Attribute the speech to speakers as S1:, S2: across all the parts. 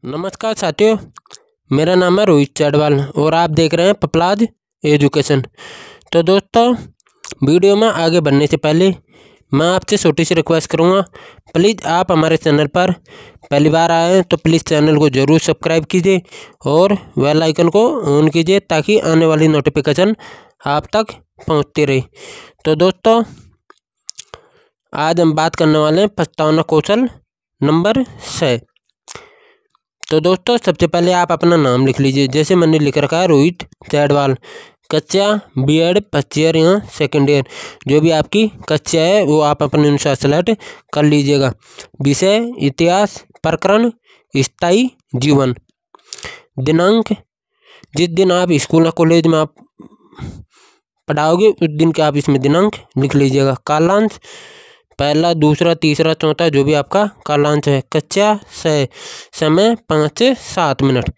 S1: नमस्कार साथियों, मेरा नाम है रोहित चैडवाल और आप देख रहे हैं पपलाज एजुकेशन। तो दोस्तों, वीडियो में आगे बढ़ने से पहले मैं आपसे छोटी सी रिक्वेस्ट करूंगा, प्लीज़ आप हमारे चैनल पर पहली बार आए हैं तो प्लीज़ चैनल को ज़रूर सब्सक्राइब कीजिए और बेल आइकन को ऑन कीजिए ताकि आने वाली नोटिफिकेशन आप तक पहुंचती रहे। तो दोस्तों, आज हम बात करने वाले हैं प्रस्तावना कौशल नंबर 6। तो दोस्तों, सबसे पहले आप अपना नाम लिख लीजिए। जैसे मैंने लिख रखा है रोहित चैडवाल, कक्षा B.Ed फर्स्ट ईयर या सेकेंड ईयर, जो भी आपकी कक्षा है वो आप अपने अनुसार सेलेक्ट कर लीजिएगा। विषय इतिहास, प्रकरण स्थायी जीवन, दिनांक जिस दिन आप स्कूल या कॉलेज में आप पढ़ाओगे उस दिन के आप इसमें दिनांक लिख लीजिएगा। कालांश पहला, दूसरा, तीसरा, चौथा, जो भी आपका कालांश है। कक्षा 6, समय 5 से 7 मिनट।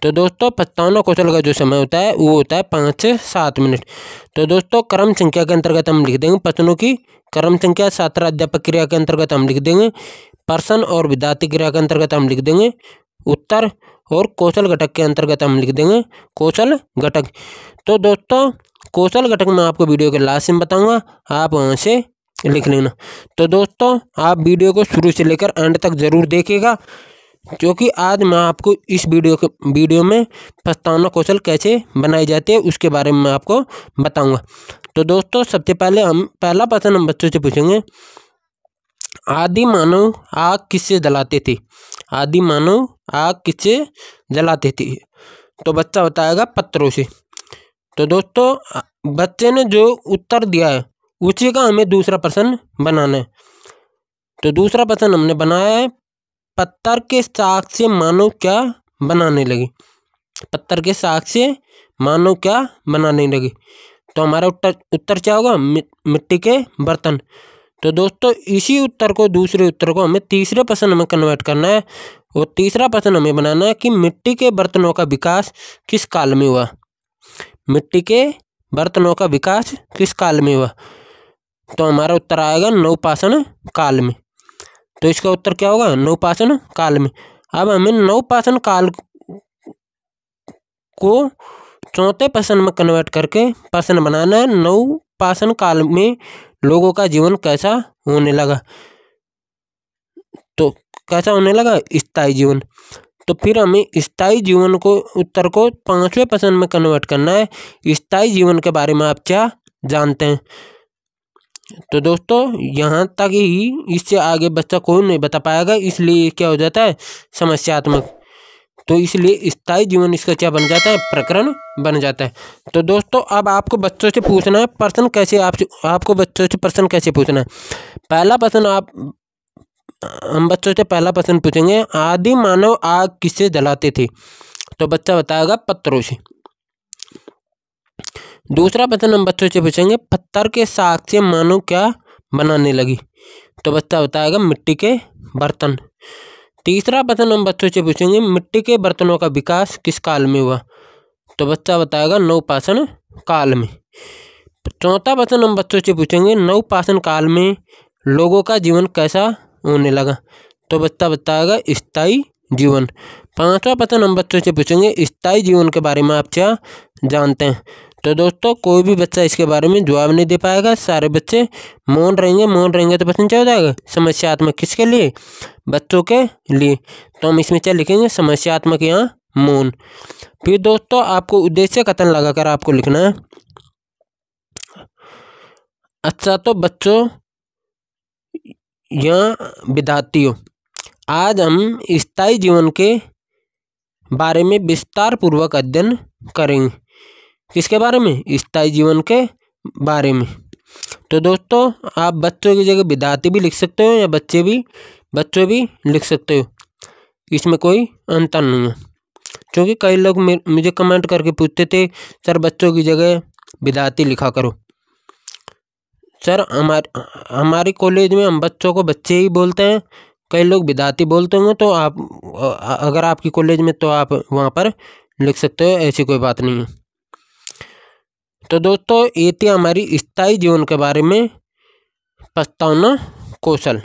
S1: तो दोस्तों, प्रस्तावना कौशल का जो समय होता है वो होता है 5 से 7 मिनट। तो दोस्तों, क्रम संख्या के अंतर्गत हम लिख देंगे प्रश्नों की क्रम संख्या। छात्र अध्यापक क्रिया के अंतर्गत हम लिख देंगे प्रश्न और विद्यार्थी क्रिया के अंतर्गत हम लिख देंगे उत्तर, और कौशल घटक के अंतर्गत हम लिख देंगे कौशल घटक। तो दोस्तों, कौशल घटक मैं आपको वीडियो के लास्ट में बताऊंगा, आप वहाँ से लिख लेना। तो दोस्तों, आप वीडियो को शुरू से लेकर एंड तक ज़रूर देखिएगा, क्योंकि आज मैं आपको इस वीडियो में प्रस्तावना कौशल कैसे बनाई जाती है उसके बारे में मैं आपको बताऊंगा। तो दोस्तों, सबसे पहले हम पहला प्रश्न हम बच्चों से पूछेंगे, आदि मानव आग किससे जलाते थे? आदि मानव आग किससे जलाते थे? तो बच्चा बताएगा पत्थरों से। तो दोस्तों, बच्चे ने जो उत्तर दिया है उसी का हमें दूसरा प्रश्न बनाना है। तो दूसरा प्रश्न हमने बनाया है, पत्थर के शाख से मानव क्या बनाने लगे? पत्थर के शाख से मानव क्या बनाने लगे? तो हमारा उत्तर क्या होगा? मिट्टी के बर्तन। तो दोस्तों, इसी उत्तर को दूसरे उत्तर को हमें तीसरे प्रश्न में कन्वर्ट करना है और तीसरा प्रश्न हमें बनाना है कि मिट्टी के बर्तनों का विकास किस काल में हुआ? मिट्टी के बर्तनों का विकास किस काल में हुआ? तो हमारा उत्तर आएगा नवपाषाण काल में। तो इसका उत्तर क्या होगा? नवपाषाण काल में। अब हमें नवपाषाण काल को चौथे प्रश्न में कन्वर्ट करके प्रश्न बनाना है, नवपाषाण काल में लोगों का जीवन कैसा होने लगा? तो कैसा होने लगा? स्थायी जीवन। तो फिर हमें स्थायी जीवन को उत्तर को पांचवें प्रश्न में कन्वर्ट करना है, स्थायी जीवन के बारे में आप क्या जानते हैं? तो दोस्तों, यहाँ तक ही, इससे आगे बच्चा कोई नहीं बता पाएगा, इसलिए क्या हो जाता है? समस्यात्मक। तो इसलिए स्थायी जीवन इसका क्या बन जाता है? प्रकरण बन जाता है। तो दोस्तों, अब आपको बच्चों से पूछना है प्रश्न कैसे, आपको बच्चों से प्रश्न कैसे पूछना है। पहला प्रश्न हम बच्चों से पहला प्रश्न पूछेंगे, आदि मानव आग किससे जलाते थे? तो बच्चा बताएगा पत्थरों से। दूसरा प्रश्न हम बच्चों से पूछेंगे, पत्थर के शाख से मानव क्या बनाने लगी? तो बच्चा बताएगा मिट्टी के बर्तन। तीसरा प्रश्न हम बच्चों से पूछेंगे, मिट्टी के बर्तनों का विकास किस काल में हुआ? तो बच्चा बताएगा नवपाषाण काल में। चौथा प्रश्न हम बच्चों से पूछेंगे, नवपाषाण काल में लोगों का जीवन कैसा होने लगा? तो बच्चा बताएगा स्थायी जीवन। पांचवा प्रश्न हम बच्चों से पूछेंगे, स्थायी जीवन के बारे में आप क्या जानते हैं? तो दोस्तों, कोई भी बच्चा इसके बारे में जवाब नहीं दे पाएगा, सारे बच्चे मौन रहेंगे तो प्रश्न क्या हो जाएगा? समस्यात्मक। किसके लिए? बच्चों के लिए। तो हम इसमें क्या लिखेंगे? समस्यात्मक या मौन। फिर दोस्तों, आपको उद्देश्य कथन लगाकर आपको लिखना है। अच्छा, तो बच्चों या विद्यार्थियों, आज हम स्थायी जीवन के बारे में विस्तार पूर्वक अध्ययन करेंगे। किसके बारे में? स्थायी जीवन के बारे में। तो दोस्तों, आप बच्चों की जगह विद्यार्थी भी लिख सकते हो या बच्चों भी लिख सकते हो, इसमें कोई अंतर नहीं है। क्योंकि कई लोग मुझे कमेंट करके पूछते थे, सर बच्चों की जगह विद्यार्थी लिखा करो। सर, हमारे कॉलेज में हम बच्चों को बच्चे ही बोलते हैं, कई लोग विद्यार्थी बोलते होंगे, तो आप अगर आपकी कॉलेज में तो आप वहाँ पर लिख सकते हो, ऐसी कोई बात नहीं है। तो दोस्तों, ये थी हमारी स्थायी जीवन के बारे में प्रस्तावना कौशल।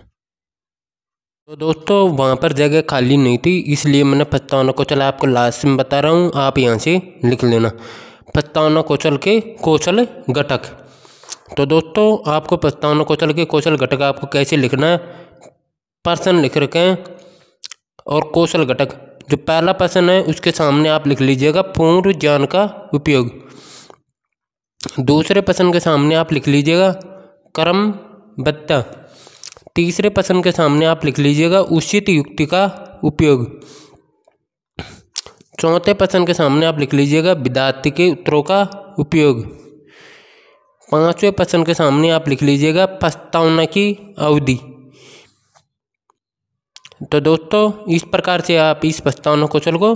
S1: तो दोस्तों वहाँ पर जगह खाली नहीं थी, इसलिए मैंने प्रस्तावना कौशल आपको लास्ट में बता रहा हूँ, आप यहाँ से लिख लेना। प्रस्तावना कौशल के कौशल घटक। तो दोस्तों आपको प्रस्तावना कौशल के कौशल घटक आपको कैसे लिखना है, पर्सन लिख रखे हैं और कौशल घटक जो पहला पर्सन है उसके सामने आप लिख लीजिएगा पूर्व ज्ञान का उपयोग। दूसरे पर्सन के सामने आप लिख लीजिएगा क्रमबद्धता। तीसरे पर्सन के सामने आप लिख लीजिएगा उचित युक्ति का उपयोग। चौथे पर्सन के सामने आप लिख लीजिएगा विद्यार्थी के उत्तरों का उपयोग। पांचवें पर्सन के सामने आप लिख लीजिएगा प्रस्तावना की अवधि। तो दोस्तों इस प्रकार से आप इस प्रस्तावना कौशल को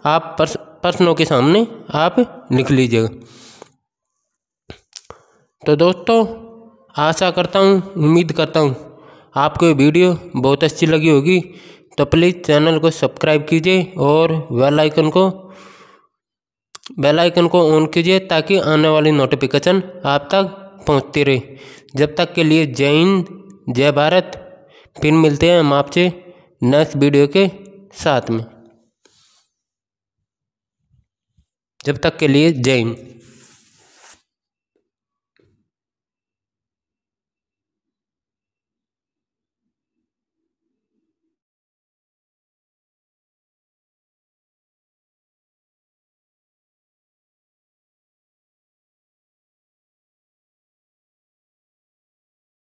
S1: आप प्रश्नों के सामने आप लिख लीजिएगा। तो दोस्तों आशा करता हूँ, उम्मीद करता हूँ आपको ये वीडियो बहुत अच्छी लगी होगी। तो प्लीज़ चैनल को सब्सक्राइब कीजिए और बेल आइकन को ऑन कीजिए ताकि आने वाली नोटिफिकेशन आप तक पहुंचती रहे। जब तक के लिए जय हिंद, जय भारत। फिर मिलते हैं हम आपसे नेक्स्ट वीडियो के साथ में। जब तक के लिए जय हिंद।